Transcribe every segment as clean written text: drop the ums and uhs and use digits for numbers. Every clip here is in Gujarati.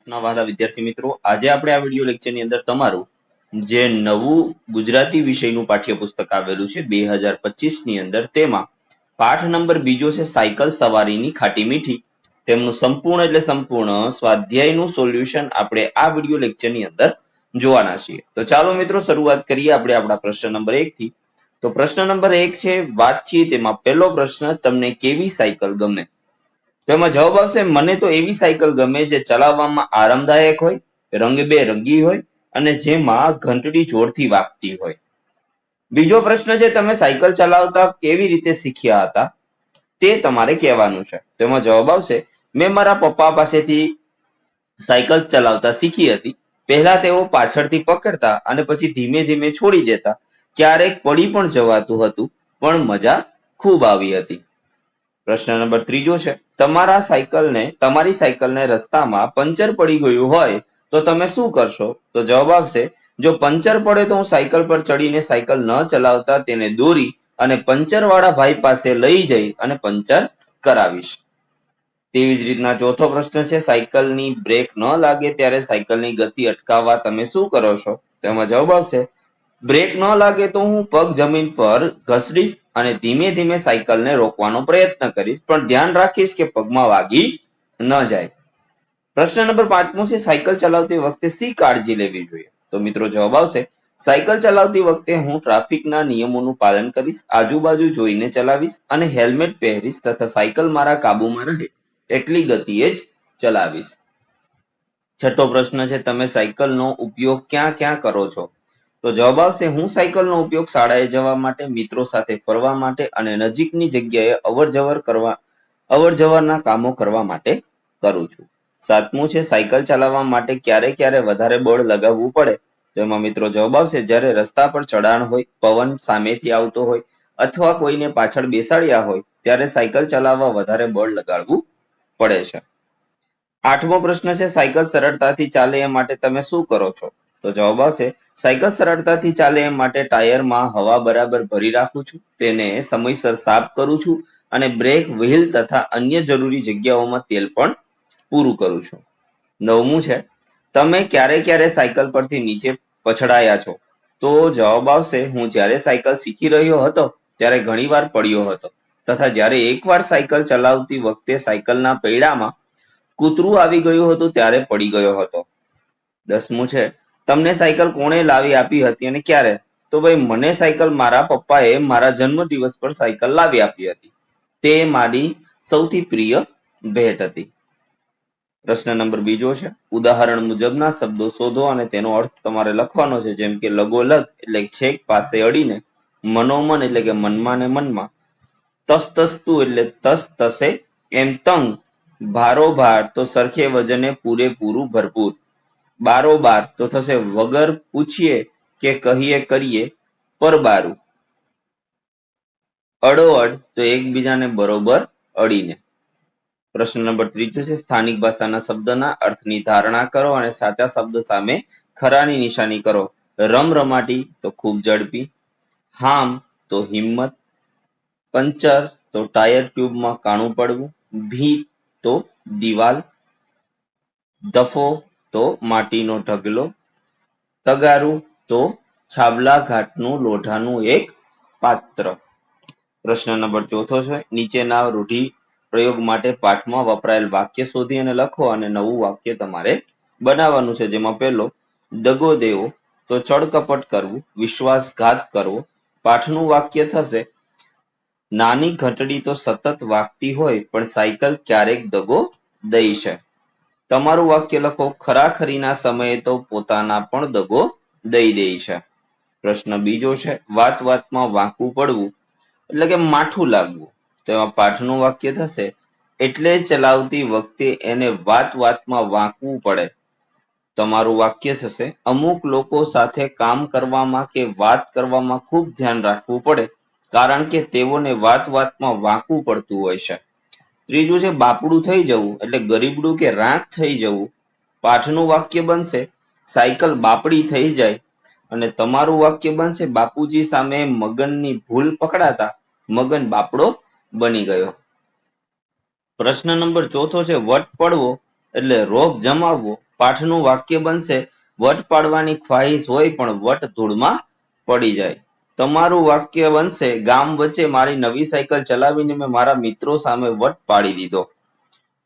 ના વાલા વિદ્યાર્થી મિત્રો, આજે આપણે આ વિડિયો લેક્ચરની અંદર તમારું જે નવું ગુજરાતી વિષયનું પાઠ્યપુસ્તક આવેલું છે 2025 ની અંદર, તેમાં પાઠ નંબર બીજો છે સાયકલ સવારીની ખાટી મીઠી. તેમનું સંપૂર્ણ એટલે સંપૂર્ણ સ્વાધ્યાયનું સોલ્યુશન આપણે આ વિડિયો લેક્ચરની અંદર જોવાના છીએ. તો ચાલો મિત્રો શરૂઆત કરીએ આપણે આપણા પ્રશ્ન નંબર 1 થી. તો પ્રશ્ન નંબર 1 છે વાતચીત. એમાં પહેલો પ્રશ્ન, તમને કેવી સાયકલ ગમે? તો એમાં જવાબ આવશે, મને તો એવી સાયકલ ગમે જે ચલાવવામાં આરામદાયક હોય, રંગબેરંગી હોય અને જેમાં ઘંટડી જોરથી વાગતી હોય. બીજો પ્રશ્ન છે, તમે સાયકલ ચલાવતા કેવી રીતે શીખ્યા હતા? તે તમારે કહેવાનું છે. તેમાં જવાબ આવશે, મેં મારા પપ્પા પાસેથી સાયકલ ચલાવતા શીખી હતી. પહેલા તેઓ પાછળથી પકડતા અને પછી ધીમે ધીમે છોડી દેતા. ક્યારેક પડી પણ જવાતું હતું, પણ મજા ખૂબ આવી હતી. પ્રશ્ન નંબર 3 છે, તમારી સાયકલને રસ્તામાં પંચર પડી ગયું હોય તો તમે શું કરશો? તો જવાબ આવશે, જો પંચર પડે તો હું સાયકલ પર ચડીને સાયકલ ન ચલાવતા તેને દોરી અને પંચર વાળા ભાઈ પાસે લઈ જઈ અને પંચર કરાવીશ. તેવી જ રીતના ચોથો પ્રશ્ન છે, સાયકલની બ્રેક ન લાગે ત્યારે સાયકલની ગતિ અટકાવવા તમે શું કરો છો? તેમાં જવાબ આવશે, બ્રેક ન લાગે તો હું પગ જમીન પર ઘસડીશ અને ધીમે ધીમે સાયકલને રોકવાનો પ્રયત્ન કરીશ, પણ ધ્યાન રાખીશ કે પગમાં વાગી ન જાય. પ્રશ્ન નંબર 5 છે, સાયકલ ચલાવતી વખતે શી કાળજી લેવી જોઈએ? તો મિત્રો જવાબ આવશે, સાયકલ ચલાવતી વખતે હું ટ્રાફિકના નિયમોનું પાલન કરીશ, આજુબાજુ જોઈને ચલાવીશ અને હેલ્મેટ પહેરીશ તથા સાયકલ મારા કાબુમાં રહે એટલી ગતિએ જ ચલાવીશ. છઠ્ઠો પ્રશ્ન છે, તમે સાયકલનો ઉપયોગ ક્યાં ક્યાં કરો છો? તો જવાબ આવશે, હું સાયકલનો ઉપયોગ શાળાએ જવા માટે, મિત્રો સાથે ફરવા માટે અને નજીકની જગ્યાએ અવર જવરના કામો કરવા માટે કરું છું. સાતમું છે, સાયકલ ચલાવવા માટે ક્યારે ક્યારે વધારે બળ લગાવવું પડે? તો એમાં મિત્રો જવાબ આવશે, જ્યારે રસ્તા પર ચઢાણ હોય, પવન સામેથી આવતો હોય અથવા કોઈને પાછળ બેસાડ્યા હોય ત્યારે સાયકલ ચલાવવા વધારે બળ લગાડવું પડે છે. આઠમો પ્રશ્ન છે, સાયકલ સરળતાથી ચાલે એ માટે તમે શું કરો છો? તો જવાબ આવશે, સાયકલ સરળતાથી ચાલે એ માટે ટાયરમાં હવા બરાબર ભરી રાખું છું, તેને સમયસર સાફ કરું છું અને બ્રેક, વ્હીલ તથા અન્ય જરૂરી જગ્યાઓમાં તેલ પણ પૂરું કરું છું. નવમું છે, તમે ક્યારે ક્યારે સાયકલ પરથી નીચે પછડાયા છો? તો જવાબ આવશે, હું જ્યારે સાયકલ શીખી રહ્યો હતો ત્યારે ઘણીવાર પડ્યો હતો તથા જ્યારે એકવાર સાયકલ ચલાવતી વખતે સાયકલના પૈડામાં કૂતરું આવી ગયું હતું ત્યારે પડી ગયો હતો. 10મું છે, તમને સાયકલ કોણે લાવી આપી હતી અને ક્યારે? તો ભાઈ, મને સાયકલ મારા પપ્પાએ મારા જન્મદિવસ પર સાયકલ લાવી આપી હતી. તે મારી સૌથી પ્રિય ભેટ હતી. પ્રશ્ન નંબર 2 છે, ઉદાહરણ મુજબના શબ્દો શોધો અને તેનો અર્થ તમારે લખવાનો છે. જેમ કે લગોલગ એટલે છેક પાસે અડીને, મનોમન એટલે કે મનમાં ને મનમાં, તસતસતું એટલે તસ તસે એમ તંગ, ભારોભાર તો સરખે વજને પૂરેપૂરું ભરપૂર, બારોબાર તો થશે વગર પૂછીએ કે કહીએ કરીએ પરબારું, અડોઅડ તો એકબીજાને બરોબર અડીને. પ્રશ્ન નંબર 3 છે, સ્થાનિક ભાષાના શબ્દના અર્થની ધારણા કરો અને સાચા શબ્દ સામે ખરાની નિશાની કરો. રમરમાટી તો ખૂબ ઝડપી, હામ તો હિંમત, પંચર તો ટાયર ટ્યુબમાં કાણું પડવું, ભીત તો દિવાલ, દફો તો માટીનો ઢગલો, તગારું તો છાબલા ઘાટનું લોઢાનું એક પાત્ર. પ્રશ્ન નંબર 4 છે, નીચેના રૂઢિ પ્રયોગ માટે પાઠમાં વપરાયેલ વાક્ય શોધી અને લખો અને નવું વાક્ય તમારે બનાવવાનું છે. જેમાં પહેલો, દગો દેવો તો છળકપટ કરવું, વિશ્વાસઘાત કરવો. પાઠનું વાક્ય થશે, નાની ઘંટડી તો સતત વાગતી હોય પણ સાયકલ ક્યારેક દગો દઈ છે. તમારું વાક્ય લખો, ખરાખરીના સમયે તો પોતાના પણ દગો દઈ દે છે. પ્રશ્ન બીજો છે, વાત વાતમાં વાંકું પડવું એટલે કે માઠું લાગવું. તો એમાં પાઠનું વાક્ય થશે, એટલે ચલાવતી વખતે એને વાત વાતમાં વાંકવું પડે. તમારું વાક્ય થશે, અમુક લોકો સાથે કામ કરવામાં કે વાત કરવામાં ખૂબ ધ્યાન રાખવું પડે કારણ કે તેઓને વાત વાતમાં વાંકવું પડતું હોય છે. ત્રીજું છે, બાપડું થઈ જવું એટલે ગરીબડું કે રાંક થઈ જવું. પાઠનું વાક્ય બનશે, સાયકલ બાપડી થઈ જાય. અને તમારું વાક્ય બનશે, બાપુજી સામે મગનની ભૂલ પકડાતા મગન બાપડો બની ગયો. પ્રશ્ન નંબર 4 છે, વટ પડવો એટલે રોપ જમાવવો. પાઠનું વાક્ય બનશે વટ પાડવાની ખ્વાહિશ હોય પણ વટ ધૂળમાં પડી જાય. તમારું વાક્ય બનશે ગામ વચ્ચે મારી નવી સાયકલ ચલાવીને મેં મારા મિત્રો સામે વટ પાડી દીધો.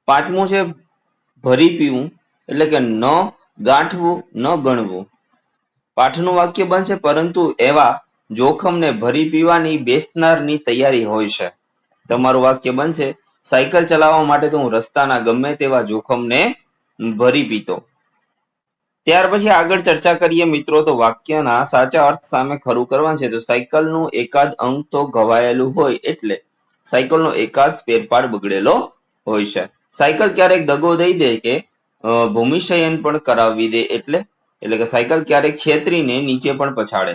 પાંચમું છે ભરી પીવું એટલે કે ન ગાંઠવું ન ગણવું. પાઠનું વાક્ય બનશે પરંતુ એવા જોખમને ભરી પીવાની બેસનારની તૈયારી હોય છે. તમારું વાક્ય બનશે સાયકલ ચલાવવા માટે તો હું રસ્તાના ગમે તેવા જોખમને ભરી પીતો. ત્યાર પછી આગળ ચર્ચા કરીએ મિત્રો તો વાક્યના સાચા અર્થ સામે ખરું કરવાનું છે. તો સાયકલનું એકાદ અંગ તો ઘવાયેલું હોય એટલે સાયકલનો એકાદ સ્પેર પાર્ટ બગડેલો હોય છે. સાયકલ ક્યારેક દગો દઈ દે કે ભૂમિશયન પણ કરાવી દે એટલે કે સાયકલ ક્યારેક છેતરીને નીચે પણ પછાડે.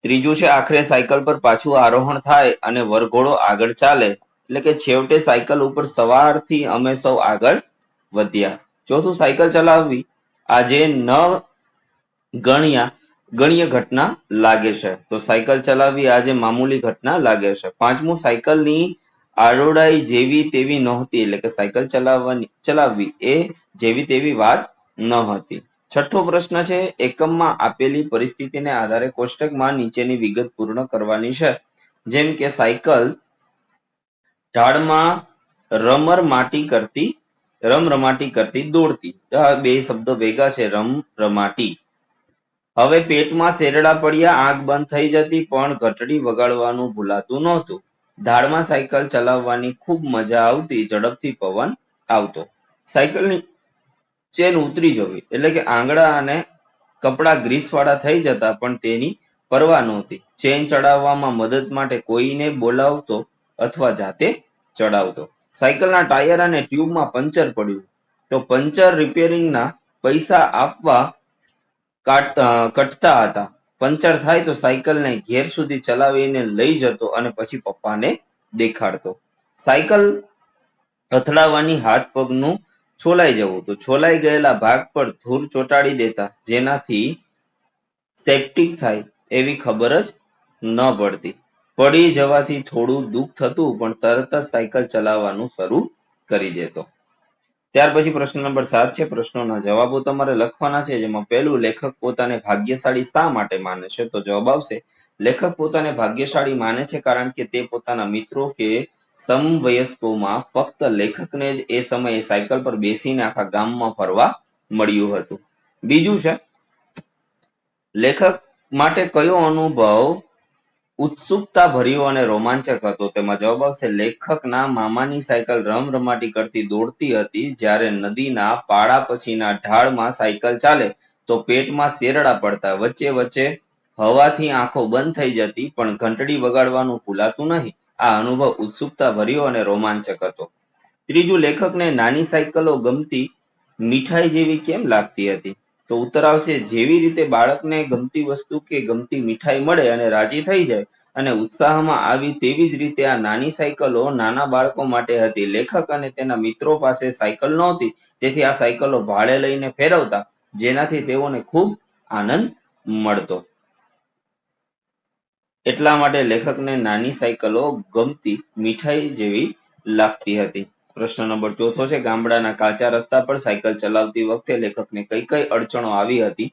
ત્રીજું છે આખરે સાયકલ પર પાછું આરોહણ થાય અને વરઘોડો આગળ ચાલે એટલે કે છેવટે સાયકલ ઉપર સવારથી અમે સૌ આગળ વધ્યા. ચોથું સાયકલ ચલાવવી આજે ન ગણ્ય ઘટના લાગે છે. તો સાયકલ ચલાવવી આજે મામૂલી ઘટના લાગે છે. પાંચમું સાયકલની આડોડાઈ જેવી તેવી નહોતી એટલે કે સાયકલ ચલાવવી એ જેવી તેવી વાત ન હતી. છઠ્ઠો પ્રશ્ન છે એકમમાં આપેલી પરિસ્થિતિને આધારે કોષ્ટકમાં નીચેની વિગત પૂર્ણ કરવાની છે. જેમ કે સાયકલ ઢાળમાં રમરમાટી કરતી દોડતી. બે શબ્દો ભેગા છે રમરમાટી. હવે પેટમાં શેરડા પડ્યા આંખ બંધ થઈ જતી પણ ઘંટડી વગાડવાનું ભૂલાતું નહોતું. ધાડમાં સાયકલ ચલાવવાની ખૂબ મજા આવતી ઝડપથી પવન આવતો. સાયકલની ચેન ઉતરી જવી એટલે કે આંગળા અને કપડા ગ્રીસવાળા થઈ જતા પણ તેની પરવા નહોતી. ચેન ચડાવવામાં મદદ માટે કોઈને બોલાવતો અથવા જાતે ચડાવતો. સાયકલના ટાયર અને ટ્યુબમાં પંચર પડ્યું તો પંચર રિપેરિંગના પૈસા આપવા કટતા હતા. પંચર થાય તો સાયકલને ઘેર સુધી ચલાવીને લઈ જતો અને પછી પપ્પાને દેખાડતો. સાયકલ અથડાવવાની હાથ પગનું છોલાઈ જવું તો છોલાઈ ગયેલા ભાગ પર ધૂળ ચોંટાડી દેતા જેનાથી સેપ્ટિક થાય એવી ખબર જ ન પડતી. પડી જવાથી થોડું દુઃખ થતું પણ તરત જ સાયકલ ચલાવવાનું શરૂ કરી દેતો. ત્યાર પછી પ્રશ્ન નંબર 7 છે. પ્રશ્નોના જવાબો તમારે લખવાના છે. જેમાં પહેલું લેખક પોતાને ભાગ્યશાળી શા માટે માને છે? તો જવાબ આવશે લેખક પોતાને ભાગ્યશાળી માને છે કારણ કે તે પોતાના મિત્રો કે સમવયસ્કોમાં ફક્ત લેખકને જ એ સમયે સાયકલ પર બેસીને આખા ગામમાં ફરવા મળ્યું હતું. બીજું છે લેખક માટે કયો અનુભવ ઉત્સુકતા ભર્યો અને રોમાંચક હતો? તેમાં જવાબ આવશે લેખકના મામાની સાયકલ રમરમાટી કરતી દોડતી હતી. જ્યારે નદીના પાળા પછીના ઢાળમાં સાયકલ ચાલે તો પેટમાં શેરડા પડતા. વચ્ચે વચ્ચે હવાથી આંખો બંધ થઈ જતી પણ ઘંટડી વગાડવાનું ભૂલાતું નહીં. આ અનુભવ ઉત્સુકતા ભર્યો અને રોમાંચક હતો. ત્રીજું લેખકને નાની સાયકલો ગમતી મીઠાઈ જેવી કેમ લાગતી હતી? તો ઉત્તર આવશે જેવી રીતે બાળકને ગમતી વસ્તુ કે ગમતી મીઠાઈ મળે અને રાજી થઈ જાય અને ઉત્સાહમાં આવી તેવી જ રીતે આ નાની સાયકલો નાના બાળકો માટે હતી. લેખક અને તેના મિત્રો પાસે સાયકલ નહોતી તેથી આ સાયકલો ભાડે લઈને ફેરવતા જેનાથી તેઓને ખૂબ આનંદ મળતો. એટલા માટે લેખકને નાની સાયકલો ગમતી મીઠાઈ જેવી લાગતી હતી. પ્રશ્ન નંબર 4 છે ગામડાના કાચા રસ્તા પર સાયકલ ચલાવતી વખતે લેખકને કઈ કઈ અડચણો આવી હતી?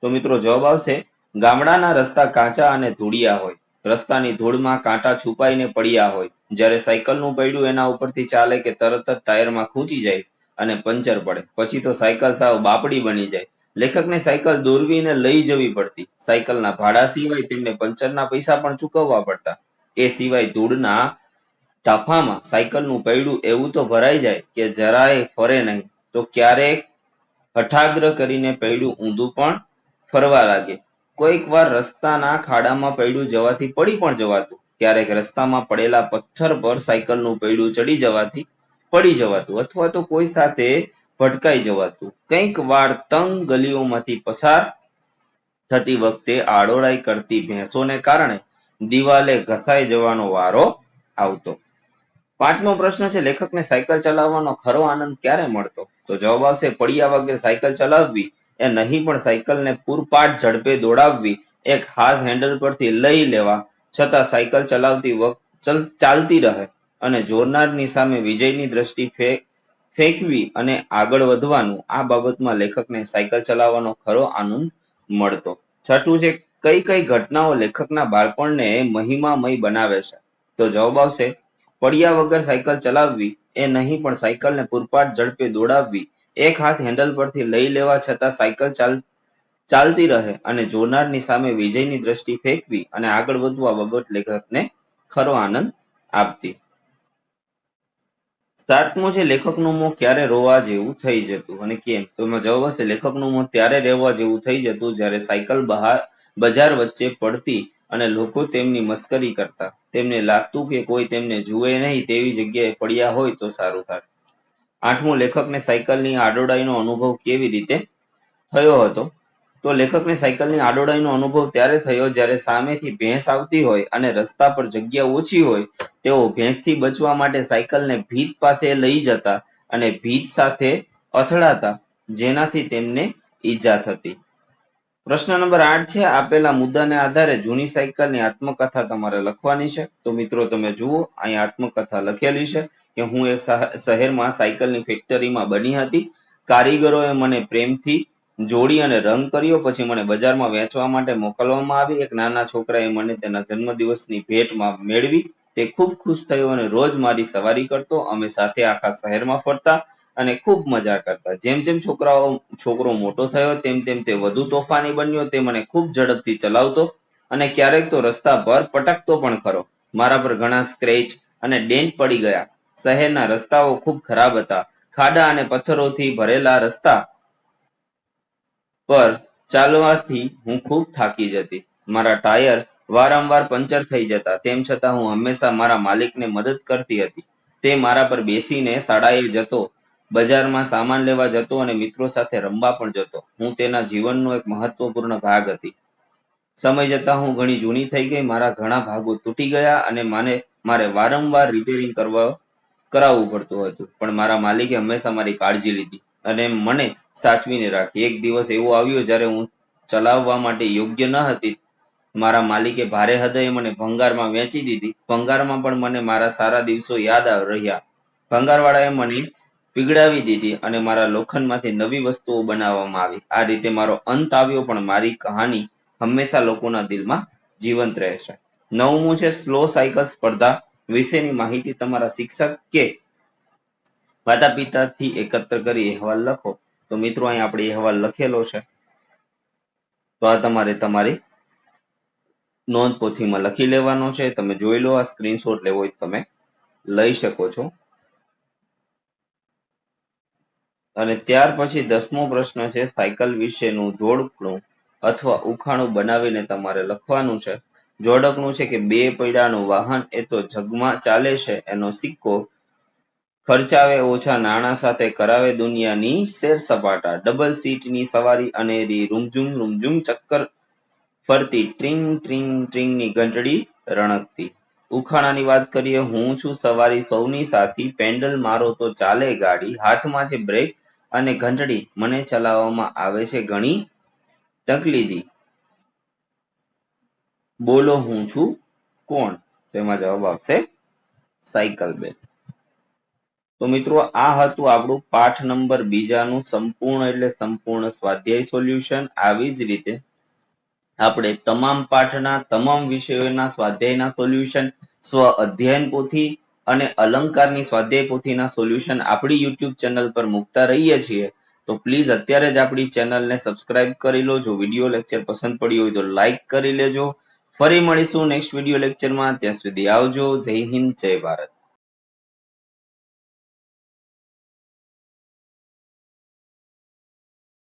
તો મિત્રો જવાબ આવશે ગામડાના રસ્તા કાચા અને ધૂળિયા હોય. રસ્તાની ધૂળમાં કાંટા છુપાઈને પડ્યા હોય. જ્યારે સાયકલનું પૈડું એના ઉપરથી ચાલે કે તરત જ ટાયરમાં ખૂંચી જાય અને પંચર પડે. પછી તો સાયકલ સાવ બાપડી બની જાય. લેખકને સાયકલ દોરવીને લઈ જવી પડતી. સાયકલના ભાડા સિવાય તેમને પંચરના પૈસા પણ ચૂકવવા પડતા. એ સિવાય ધૂળના તાફામાં સાયકલનું પૈડું એવું તો ભરાઈ જાય કે જરાય ફરે નહીં. તો ક્યારેક હઠાગ્ર કરીને પૈડું ઊંધું પણ ફરવા લાગે. કોઈક વાર રસ્તાના ખાડામાં પૈડું જવાથી પડી પણ જવાતું. ક્યારેક રસ્તામાં પડેલા પથ્થર પર સાયકલનું પૈડું ચડી જવાથી પડી જવાતું અથવા તો કોઈ સાથે ભટકાઈ જવાતું. કંઈક વાર તંગ ગલીઓમાંથી પસાર થતી વખતે આડોડાઈ કરતી ભેંસોને કારણે દિવાલે ઘસાઈ જવાનો વારો આવતો. પાંચમો પ્રશ્ન છે લેખકને સાયકલ ચલાવવાનો ખરો આનંદ ક્યારે મળતો? તો જવાબ આવશે પડ્યા વગર સાયકલ ચલાવવી એ નહીં પણ સાયકલને પૂરપાટ ઝડપે દોડાવવી, એક હાથ હેન્ડલ પરથી લઈ લેવા છતાં સાયકલ ચલાવતી વખત ચાલતી રહે અને જોરનારની સામે વિજયની દ્રષ્ટિ ફેંકવી અને આગળ વધવાનું, આ બાબતમાં લેખકને સાયકલ ચલાવવાનો ખરો આનંદ મળતો. છઠ્ઠું છે, કઈ કઈ ઘટનાઓ લેખકના બાળપણને મહિમામય બનાવે છે? તો જવાબ આવશે, પડ્યા વગર સાયકલ ચલાવવી એ નહીં, પણ સાયકલને પૂરપાટ ઝડપે દોડાવવી, એક હાથ હેન્ડલ પરથી લઈ લેવા છતાં સાયકલ ચાલતી રહે અને જોનારની સામે વિજયની દ્રષ્ટિ ફેંકવી અને આગળ વધવું, આ બાબત લેખકને ખરો આનંદ આપતી. સાતમું છે, લેખકનું મોં ક્યારે રોવા જેવું થઈ જતું અને કેમ? તો એમાં જવાબ હશે, લેખકનું મોં ત્યારે રહેવા જેવું થઈ જતું જ્યારે સાયકલ બજાર વચ્ચે પડતી અને લોકો તેમની મસ્કરી કરતા. તેમને લાગતું કે કોઈ તેમને જુએ નહીં તેવી જગ્યાએ પડ્યા હોય તો સારું થાય. આઠમું, લેખકને સાયકલની આડોડાઈનો અનુભવ કેવી રીતે થયો હતો? તો લેખકને સાયકલની આડોડાઈનો અનુભવ ત્યારે થયો જ્યારે સામેથી ભેંસ આવતી હોય અને રસ્તા પર જગ્યા ઓછી હોય. તેઓ ભેંસથી બચવા માટે સાયકલને ભીત પાસે લઈ જતા અને ભીત સાથે અથડાતા, જેનાથી તેમને ઈજા થતી. પ્રશ્ન નંબર 8 છે, આપેલા મુદ્દાને આધારે જૂની સાયકલની આત્મકથા તમારે લખવાની છે. તો મિત્રો તમે જુઓ, અહીં આત્મકથા લખેલી છે કે હું એક શહેરમાં સાયકલની ફેક્ટરીમાં બની હતી. કારીગરોએ મને પ્રેમથી જોડી અને રંગ કર્યો. પછી મને બજારમાં વેચવા માટે મોકલવામાં આવી. એક નાના છોકરાએ મને તેના જન્મદિવસની ભેટમાં મેળવી. તે ખૂબ ખુશ થયો અને રોજ મારી સવારી કરતો. અમે સાથે આખા શહેરમાં ફરતા અને ખૂબ મજા કરતા. જેમ જેમ છોકરો મોટો થયો તેમ તેમ તે વધુ તોફાની બન્યો. તે મને ખૂબ ઝડપથી ચલાવતો અને ક્યારેક તો રસ્તા પર પટકતો પણ ખરો. મારા પર ઘણા સ્ક્રેચ અને ડેન્ટ પડી ગયા. શહેરના રસ્તાઓ ખૂબ ખરાબ હતા. ખાડા અને પથ્થરોથી ભરેલા રસ્તા પર ચાલવાથી હું ખૂબ થાકી જતી. મારા ટાયર વારંવાર પંચર થઈ જતા. તેમ છતાં હું હંમેશા મારા માલિકને મદદ કરતી હતી. તે મારા પર બેસીને શાળાએ જતો, બજારમાં સામાન લેવા જતો અને મિત્રો સાથે રમવા પણ જતો. હું તેના જીવનનો એક મહત્વપૂર્ણ ભાગ હતી. સમય જતાં હું ઘણી જૂની થઈ ગઈ. મારા ઘણા ભાગો તૂટી ગયા અને મારે વારંવાર રિપેરિંગ કરાવવું પડતું હતું. પણ મારા માલિકે હંમેશા મારી કાળજી લીધી અને મને સાચવીને રાખી. એક દિવસ એવો આવ્યો જ્યારે હું ચલાવવા માટે યોગ્ય ન હતી. મારા માલિકે ભારે હૃદયે મને ભંગારમાં વેચી દીધી. ભંગારમાં પણ મને મારા સારા દિવસો યાદ રહ્યા. ભંગારવાળાએ મને પીગળાવી દીધી અને મારા લોખંડમાંથી નવી વસ્તુઓ બનાવવામાં આવી. આ રીતે મારો અંત આવ્યો, પણ મારી કહાની હંમેશા લોકોના દિલમાં જીવંત રહેશે. 9મું છે, સ્લો સાયકલ સ્પર્ધા વિશેની માહિતી તમારા શિક્ષક કે માતા પિતાથી એકત્ર કરી અહેવાલ લખો. તો મિત્રો અહીં આપણે અહેવાલ લખેલો છે, તો આ તમારે તમારી નોંધ પોથીમાં લખી લેવાનો છે. તમે જોઈ લો, આ સ્ક્રીનશોટ લેવો હોય તમે લઈ શકો છો. અને ત્યાર પછી 10મો પ્રશ્ન છે, સાયકલ વિશેનું જોડકણું અથવા ઉખાણું બનાવીને તમારે લખવાનું છે. જોડકણું છે કે 2 પૈડાનું વાહન એ તો જગમાં ચાલે છે, એનો સિક્કો ખર્ચાવે ઓછા નાણાં સાથે કરાવે દુનિયાની શેર સપાટા. ડબલ સીટની સવારી અનેરી, રૂમઝુમ રૂમઝુમ ચક્કર ફરતી, ટ્રીંગ ટ્રીંગ ટ્રીંગની ઘંટડી રણકતી. ઉખાણાની વાત કરીએ, હું છું સવારી સૌની સાથી, પેન્ડલ મારો તો ચાલે ગાડી, હાથમાં છે બ્રેક અને ઘંટડી, મને ચલાવવામાં આવે છે ઘણી તકલીદી. બોલો હું છું કોણ? તેમાં જવાબ આવશે સાયકલ બેન. તો મિત્રો આ હતું આપણું પાઠ નંબર 2નું સંપૂર્ણ એટલે સંપૂર્ણ સ્વાધ્યાય સોલ્યુશન. આવી જ રીતે આપણે તમામ પાઠના તમામ વિષયોના સ્વાધ્યાયના સોલ્યુશન, સ્વ અધ્યયન પોથી અને અલંકારની સ્વાધ્યાય પોથીના સોલ્યુશન આપણી YouTube ચેનલ પર મૂકતા રહીએ છીએ. તો પ્લીઝ અત્યારે જ આપણી ચેનલને સબસ્ક્રાઇબ કરી લો. જો વિડીયો લેક્ચર પસંદ પડ્યો હોય તો લાઈક કરી લેજો. ફરી મળીશું નેક્સ્ટ વિડીયો લેક્ચરમાં. ત્યાં સુધી આવજો. જય હિન્દ, જય ભારત.